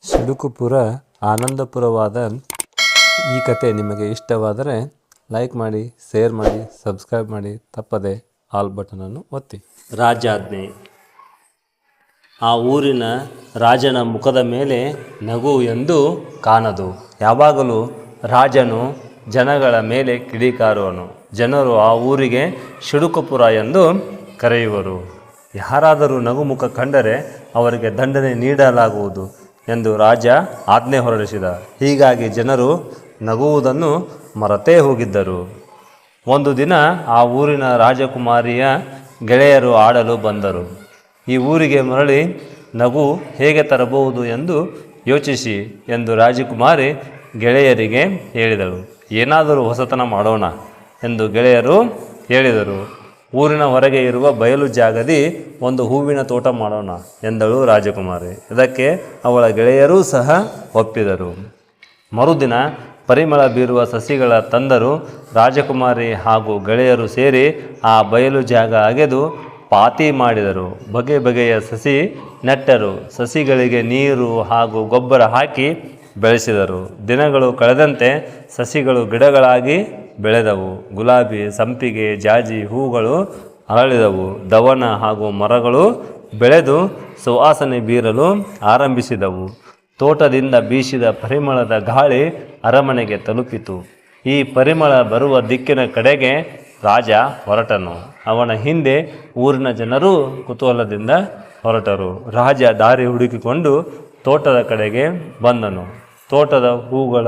ಸಿಡುಕುಪುರ ಆನಂದಪುರವಾದ ಈ ಕತೆ ನಿಮಗೆ ಇಷ್ಟವಾದರೆ ಲೈಕ್ ಮಾಡಿ, ಶೇರ್ ಮಾಡಿ, ಸಬ್ಸ್ಕ್ರೈಬ್ ಮಾಡಿ, ತಪ್ಪದೆ ಆಲ್ ಬಟನನ್ನು ಒತ್ತಿ. ರಾಜಾಜ್ಞೆ. ಆ ಊರಿನ ರಾಜನ ಮುಖದ ಮೇಲೆ ನಗು ಎಂದು ಕಾಣದು. ಯಾವಾಗಲೂ ರಾಜನು ಜನಗಳ ಮೇಲೆ ಕಿಡಿಕಾರುವನು. ಜನರು ಆ ಊರಿಗೆ ಸಿಡುಕುಪುರ ಎಂದು ಕರೆಯುವರು. ಯಾರಾದರೂ ನಗುಮುಖ ಕಂಡರೆ ಅವರಿಗೆ ದಂಡನೆ ನೀಡಲಾಗುವುದು ಎಂದು ರಾಜ ಆಜ್ಞೆ ಹೊರಡಿಸಿದ. ಹೀಗಾಗಿ ಜನರು ನಗುವುದನ್ನು ಮರೆತೇ ಹೋಗಿದ್ದರು. ಒಂದು ದಿನ ಆ ಊರಿನ ರಾಜಕುಮಾರಿಯ ಗೆಳೆಯರು ಆಡಲು ಬಂದರು. ಈ ಊರಿಗೆ ಮರಳಿ ನಗು ಹೇಗೆ ತರಬಹುದು ಎಂದು ಯೋಚಿಸಿ ಎಂದು ರಾಜಕುಮಾರಿ ಗೆಳೆಯರಿಗೆ ಹೇಳಿದಳು. ಏನಾದರೂ ಹೊಸತನ ಮಾಡೋಣ ಎಂದು ಗೆಳೆಯರು ಹೇಳಿದರು. ಊರಿನ ಹೊರಗೆ ಇರುವ ಬಯಲು ಜಾಗದಿ ಒಂದು ಹೂವಿನ ತೋಟ ಮಾಡೋಣ ಎಂದಳು ರಾಜಕುಮಾರಿ. ಇದಕ್ಕೆ ಅವಳ ಗೆಳೆಯರೂ ಸಹ ಒಪ್ಪಿದರು. ಮರುದಿನ ಪರಿಮಳ ಬೀರುವ ಸಸಿಗಳ ತಂದರು. ರಾಜಕುಮಾರಿ ಹಾಗೂ ಗೆಳೆಯರು ಸೇರಿ ಆ ಬಯಲು ಜಾಗ ಅಗೆದು ಪಾತಿ ಮಾಡಿದರು. ಬಗೆ ಬಗೆಯ ಸಸಿ ನೆಟ್ಟರು. ಸಸಿಗಳಿಗೆ ನೀರು ಹಾಗೂ ಗೊಬ್ಬರ ಹಾಕಿ ಬೆಳೆಸಿದರು. ದಿನಗಳು ಕಳೆದಂತೆ ಸಸಿಗಳು ಗಿಡಗಳಾಗಿ ಬೆಳೆದವು. ಗುಲಾಬಿ, ಸಂಪಿಗೆ, ಜಾಜಿ ಹೂಗಳು ಅರಳಿದವು. ದವನ ಹಾಗೂ ಮರಗಳು ಬೆಳೆದು ಸುವಾಸನೆ ಬೀರಲು ಆರಂಭಿಸಿದವು. ತೋಟದಿಂದ ಬೀಸಿದ ಪರಿಮಳದ ಗಾಳಿ ಅರಮನೆಗೆ ತಲುಪಿತು. ಈ ಪರಿಮಳ ಬರುವ ದಿಕ್ಕಿನ ಕಡೆಗೆ ರಾಜ ಹೊರಟನು. ಅವನ ಹಿಂದೆ ಊರಿನ ಜನರು ಕುತೂಹಲದಿಂದ ಹೊರಟರು. ರಾಜ ದಾರಿ ಹುಡುಕಿಕೊಂಡು ತೋಟದ ಕಡೆಗೆ ಬಂದನು. ತೋಟದ ಹೂಗಳ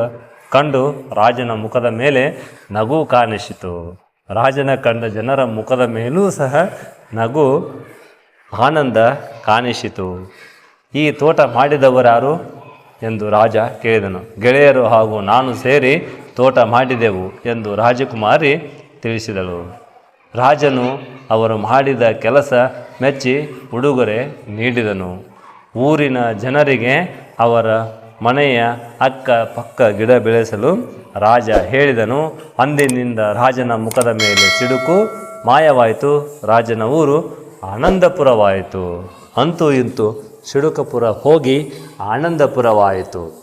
ಕಂಡು ರಾಜನ ಮುಖದ ಮೇಲೆ ನಗು ಕಾಣಿಸಿತು. ರಾಜನ ಕಂಡ ಜನರ ಮುಖದ ಮೇಲೂ ಸಹ ನಗು, ಆನಂದ ಕಾಣಿಸಿತು. ಈ ತೋಟ ಮಾಡಿದವರಾರು ಎಂದು ರಾಜ ಕೇಳಿದನು. ಗೆಳೆಯರು ಹಾಗೂ ನಾನು ಸೇರಿ ತೋಟ ಮಾಡಿದೆವು ಎಂದು ರಾಜಕುಮಾರಿ ತಿಳಿಸಿದಳು. ರಾಜನು ಅವರು ಮಾಡಿದ ಕೆಲಸ ಮೆಚ್ಚಿ ಉಡುಗೊರೆ ನೀಡಿದನು. ಊರಿನ ಜನರಿಗೆ ಅವರ ಮನೆಯ ಅಕ್ಕ ಪಕ್ಕ ಗಿಡ ಬೆಳೆಸಲು ರಾಜ ಹೇಳಿದನು. ಅಂದಿನಿಂದ ರಾಜನ ಮುಖದ ಮೇಲೆ ಸಿಡುಕು ಮಾಯವಾಯಿತು. ರಾಜನ ಊರು ಆನಂದಪುರವಾಯಿತು. ಅಂತೂ ಇಂತೂ ಸಿಡುಕಪುರ ಹೋಗಿ ಆನಂದಪುರವಾಯಿತು.